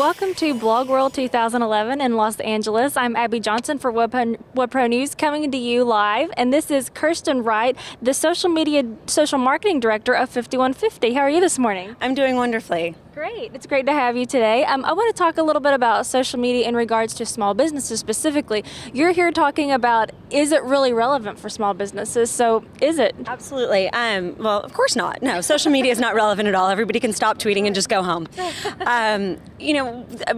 Welcome to Blog World 2011 in Los Angeles. I'm Abby Johnson for WebPro News, coming to you live, and this is Kirsten Wright, the social marketing director of 5150. How are you this morning? I'm doing wonderfully. Great. It's great to have you today. I want to talk a little bit about social media in regards to small businesses specifically. You're here talking about, is it really relevant for small businesses? So is it? Absolutely. Well, of course not. No, social media is not relevant at all. Everybody can stop tweeting and just go home.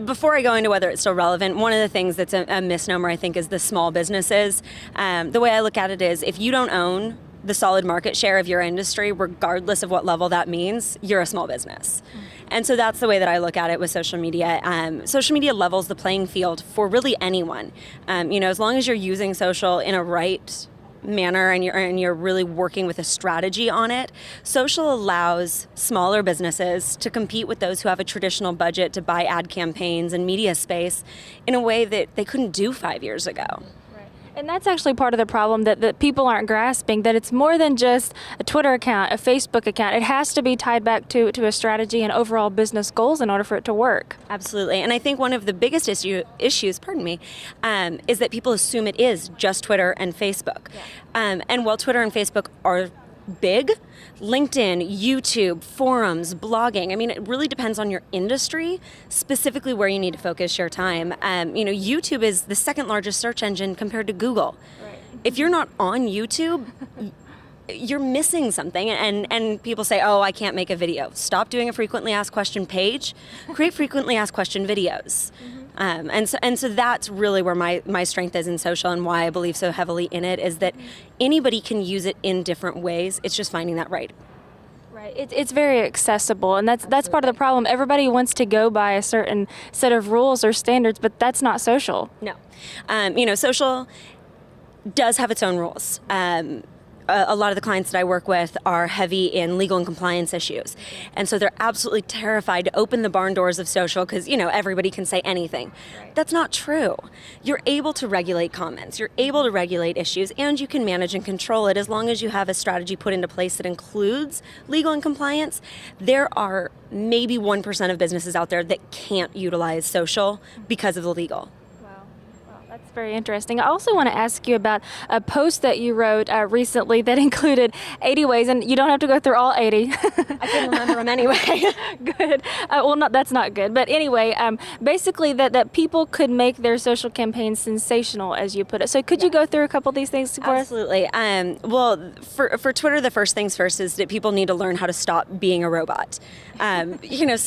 Before I go into whether it's still relevant, one of the things that's a misnomer, I think, is the small businesses. The way I look at it is, if you don't own the solid market share of your industry, regardless of what level that means, you're a small business. And so that's the way that I look at it with social media. Social media levels the playing field for really anyone. As long as you're using social in a right manner and you're really working with a strategy on it, social allows smaller businesses to compete with those who have a traditional budget to buy ad campaigns and media space in a way that they couldn't do 5 years ago. And that's actually part of the problem that people aren't grasping, that it's more than just a Twitter account, a Facebook account. It has to be tied back to a strategy and overall business goals in order for it to work. Absolutely. And I think one of the biggest issues, is that people assume it is just Twitter and Facebook. Yeah. And while Twitter and Facebook are big, LinkedIn, YouTube, forums, blogging, it really depends on your industry, specifically where you need to focus your time. YouTube is the second largest search engine compared to Google. Right. If you're not on YouTube, you're missing something. And people say, oh, I can't make a video. Stop doing a frequently asked question page, create frequently asked question videos. And so that's really where my strength is in social, and why I believe so heavily in it, is that anybody can use it in different ways. It's just finding that right. Right. It's very accessible, and that's part of the problem. Everybody wants to go by a certain set of rules or standards, but that's not social. No. Social does have its own rules. A lot of the clients that I work with are heavy in legal and compliance issues. And so they're absolutely terrified to open the barn doors of social because, everybody can say anything. Right. That's not true. You're able to regulate comments, you're able to regulate issues, and you can manage and control it as long as you have a strategy put into place that includes legal and compliance. There are maybe 1% of businesses out there that can't utilize social because of the legal. That's very interesting. I also want to ask you about a post that you wrote recently that included 80 ways, and you don't have to go through all 80. I can remember them anyway. Good. That's not good. But anyway, basically that people could make their social campaigns sensational, as you put it. So could you go through a couple of these things for us? Absolutely. Well, for Twitter, the first things first is that people need to learn how to stop being a robot. So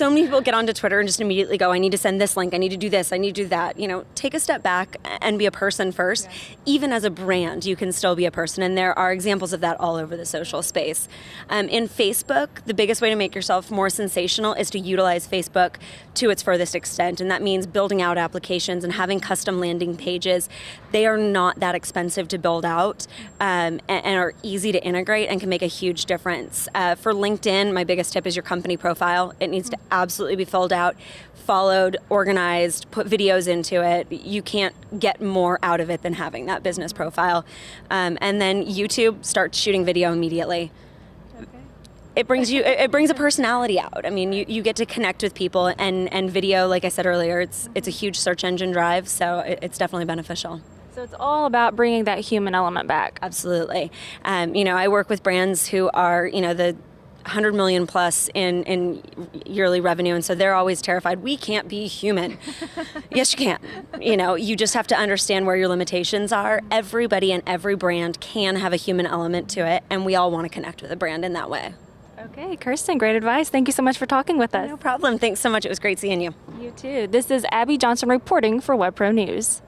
many people get onto Twitter and just immediately go, I need to send this link, I need to do this, I need to do that. Take a step back and be a person first. Yeah. Even as a brand, you can still be a person, and there are examples of that all over the social space. In Facebook, the biggest way to make yourself more sensational is to utilize Facebook to its furthest extent, and that means building out applications and having custom landing pages. They are not that expensive to build out, and are easy to integrate and can make a huge difference. For LinkedIn, my biggest tip is your company profile. It needs to absolutely be filled out, followed, organized, put videos into it. You can't get more out of it than having that business profile. And then YouTube, start shooting video immediately. Okay. It brings a personality out. You get to connect with people, and video, like I said earlier, it's a huge search engine drive, so it's definitely beneficial. So it's all about bringing that human element back. Absolutely. I work with brands who are, the 100 million plus in yearly revenue, and so they're always terrified. We can't be human. Yes, you can. You just have to understand where your limitations are. Everybody and every brand can have a human element to it, and we all want to connect with a brand in that way. Okay, Kirsten, great advice. Thank you so much for talking with us. No problem. Thanks so much. It was great seeing you. You too. This is Abby Johnson reporting for WebPro News.